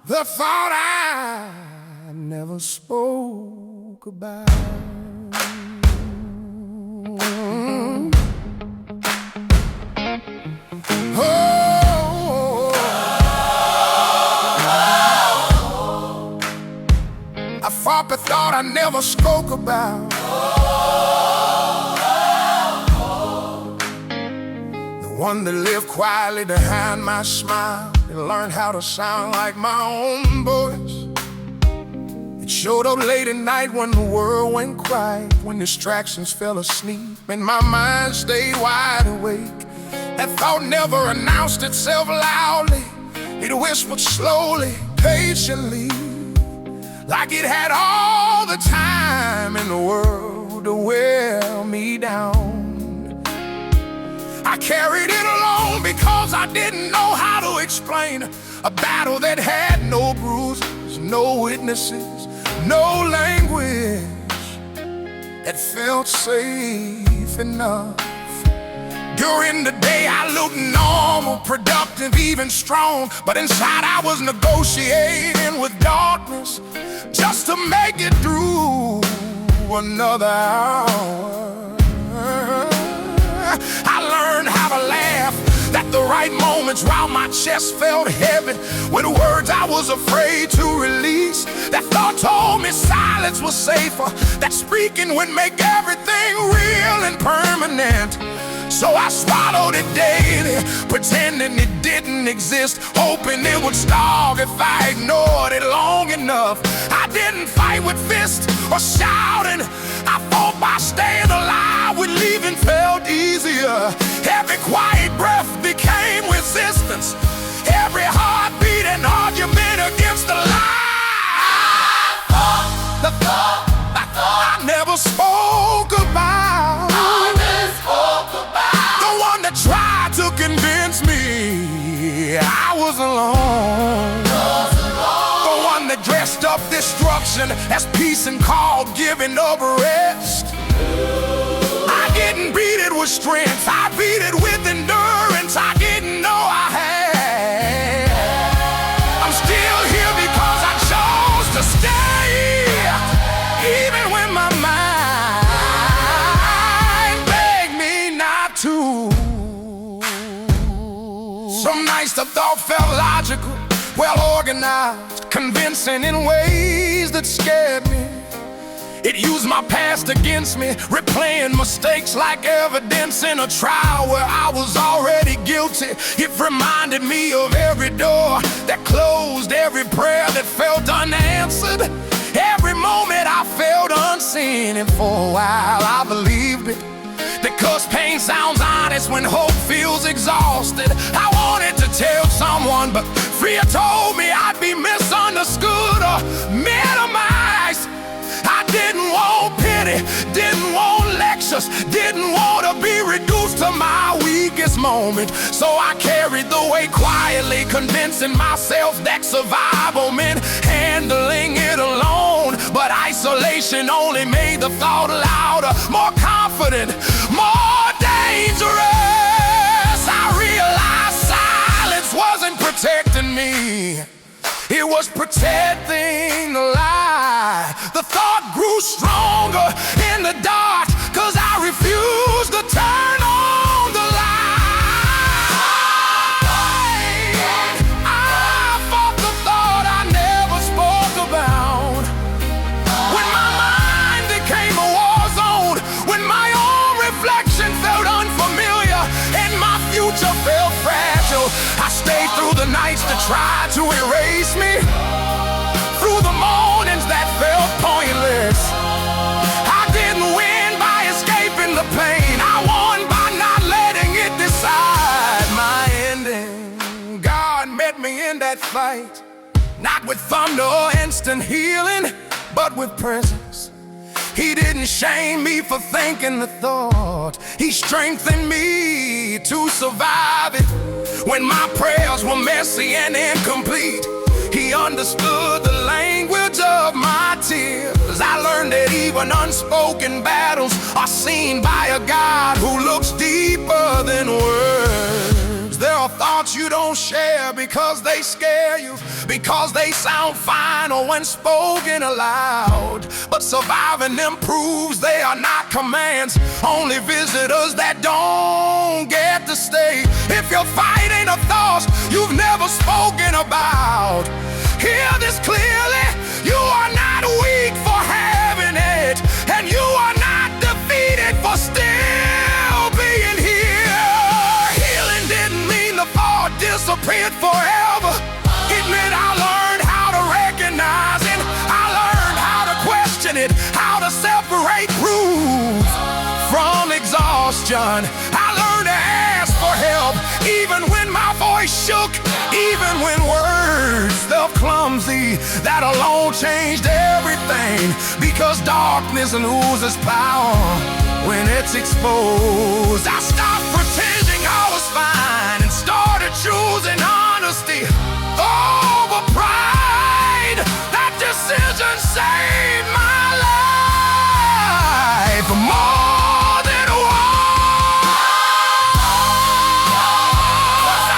the thought I never spoke about. Oh, I fought the thought I never spoke about. The one that lived quietly behind my smile and learned how to sound like my own voice. It showed up late at night when the world went quiet, when distractions fell asleep and my mind stayed wide awake. That thought never announced itself loudly. It whispered slowly, patiently, like it had all the time in the world to wear me down. I carried it alone because I didn't know how to explain a battle that had no bruises, no witnesses, no language that felt safe enough. During the day I looked normal, productive, even strong, but inside I was negotiating with darkness just to make it through another hour. I learned how to laugh at the right moments while my chest felt heavy with words I was afraid to release. That thought told me silence was safer, that speaking would make everything real and permanent. So I swallowed it daily, pretending it didn't exist, hoping it would stall if I ignored it long enough. I didn't fight with fists or shouting, I fought by staying alive when leaving felt easier. Every quiet breath became resistance, every heartbeat an argument against the lie. The thought I never spoke about. Tried to convince me I was alone. The one that dressed up destruction as peace and called giving up rest. I didn't beat it with strength, I beat it with endurance I didn't know I had. I'm still here because I chose to stay, even when my mind begged me not to. Some nights the thought felt logical, well organized, convincing in ways that scared me. It used my past against me, replaying mistakes like evidence in a trial where I was already guilty. It reminded me of every door that closed, every prayer that felt unanswered, every moment I felt unseen. And for a while I believed it, because pain sounds honest when hope feels exhausted. I wanted to tell someone, but fear told me I'd be misunderstood or minimized. I didn't want pity, didn't want lectures, didn't want to be reduced to my weakest moment. So I carried the weight quietly, convincing myself that survival meant handling it alone. But isolation only made the thought louder, more confident, more dangerous. I realized silence wasn't protecting me, it was protecting the lie. The thought grew stronger in the dark, cause I refused to turn on the light. I fought the thought I never spoke about. When my mind became a war zone, when my own reflection felt unfamiliar and my future felt fragile, I stayed through the nights that tried to erase me, through the mornings that felt pointless. I didn't win by escaping the pain, I won by not letting it decide my ending. God met me in that fight, not with thunder or instant healing, but with presence. He didn't shame me for thinking the thought, he strengthened me to survive it. When my prayers were messy and incomplete, he understood the language of my tears. I learned that even unspoken battles are seen by a God who looks deeper than words. There are thoughts you don't share because they scare you, because they sound fine or when spoken aloud. But surviving them proves they are not commands, only visitors that don't get to stay. If you're fighting a thought you've never spoken about, hear this clearly: you are not weak for having it, and you are not defeated for still being here. Healing didn't mean the thought disappeared forever. It meant I learned how to recognize it. I learned how to question it, how to separate truth from exhaustion. I learned to ask for help, even when my voice shook, even when words felt clumsy. That alone changed everything, because darkness loses power when it's exposed. I stopped pretending I was fine and started choosing honesty over pride. That decision saved my life more than once.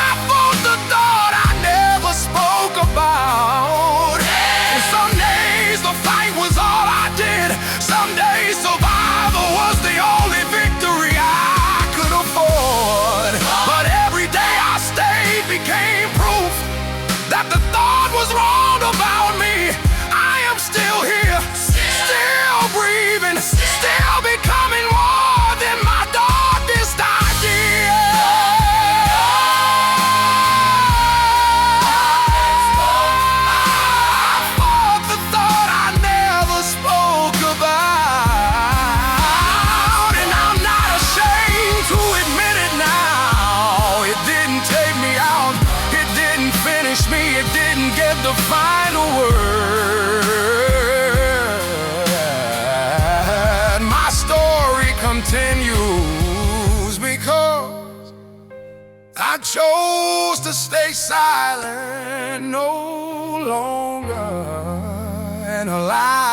I fought the thought I never spoke about. And some days the fight was all I did. Some days survival was the only victory I could afford. But every day I stayed became proof that the thought was wrong about me. I am still here, still breathing, still becoming more than my darkest idea. I fought the thought I never spoke about, and I'm not ashamed to admit it now. It didn't take me out, it didn't finish me, it didn't get the final word. My story continues because I chose to stay silent no longer and alive.